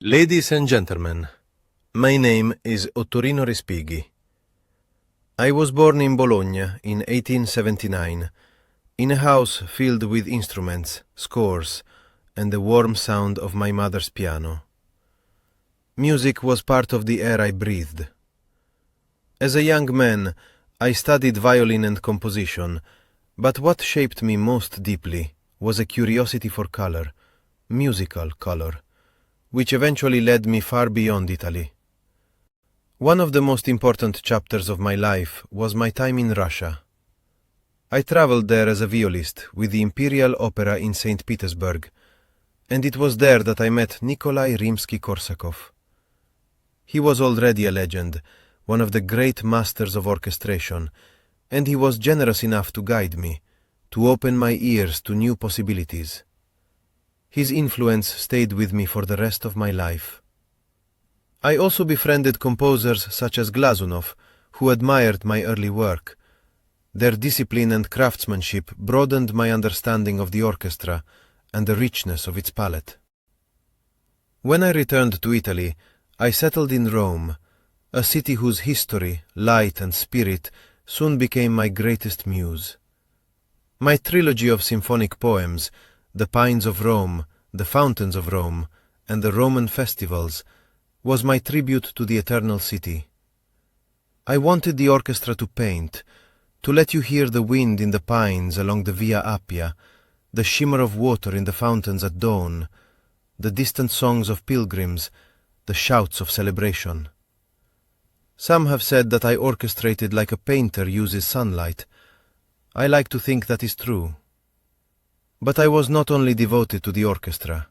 Ladies and gentlemen, my name is Ottorino Respighi. I was born in Bologna in 1879, in a house filled with instruments, scores, and the warm sound of my mother's piano. Music was part of the air I breathed. As a young man, I studied violin and composition, but what shaped me most deeply was a curiosity for color, musical color, which eventually led me far beyond Italy. One of the most important chapters of my life was my time in Russia. I traveled there as a violist with the Imperial Opera in St. Petersburg, and it was there that I met Nikolai Rimsky-Korsakov. He was already a legend, one of the great masters of orchestration, and he was generous enough to guide me, to open my ears to new possibilities. His influence stayed with me for the rest of my life. I also befriended composers such as Glazunov, who admired my early work. Their discipline and craftsmanship broadened my understanding of the orchestra and the richness of its palette. When I returned to Italy, I settled in Rome, a city whose history, light, and spirit soon became my greatest muse. My trilogy of symphonic poems, The Pines of Rome, The Fountains of Rome, and the Roman Festivals, was my tribute to the eternal city. I wanted the orchestra to paint, to let you hear the wind in the pines along the Via Appia, the shimmer of water in the fountains at dawn, the distant songs of pilgrims, the shouts of celebration. Some have said that I orchestrated like a painter uses sunlight. I like to think that is true. But I was not only devoted to the orchestra.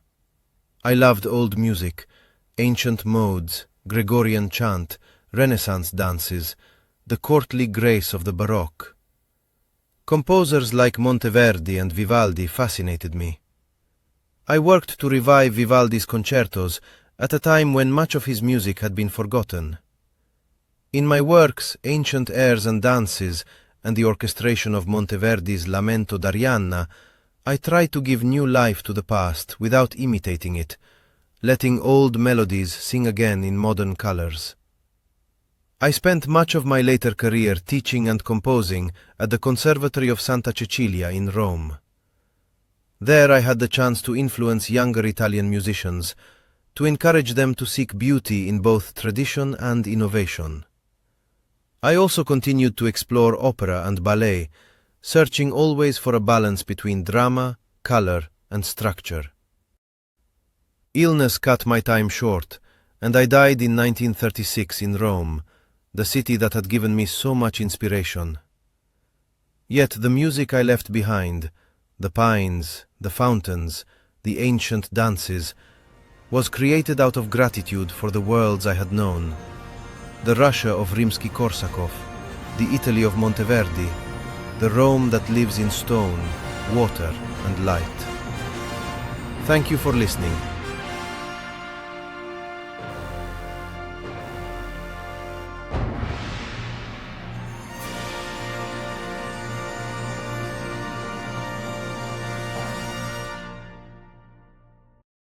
I loved old music, ancient modes, Gregorian chant, Renaissance dances, the courtly grace of the Baroque. Composers like Monteverdi and Vivaldi fascinated me. I worked to revive Vivaldi's concertos at a time when much of his music had been forgotten. In my works, ancient airs and dances, and the orchestration of Monteverdi's Lamento d'Arianna, I tried to give new life to the past without imitating it, letting old melodies sing again in modern colors. I spent much of my later career teaching and composing at the Conservatory of Santa Cecilia in Rome. There I had the chance to influence younger Italian musicians, to encourage them to seek beauty in both tradition and innovation. I also continued to explore opera and ballet, searching always for a balance between drama, color, and structure. Illness cut my time short, and I died in 1936 in Rome, the city that had given me so much inspiration. Yet the music I left behind, the pines, the fountains, the ancient dances, was created out of gratitude for the worlds I had known, the Russia of Rimsky-Korsakov, the Italy of Monteverdi, the Rome that lives in stone, water, and light. Thank you for listening.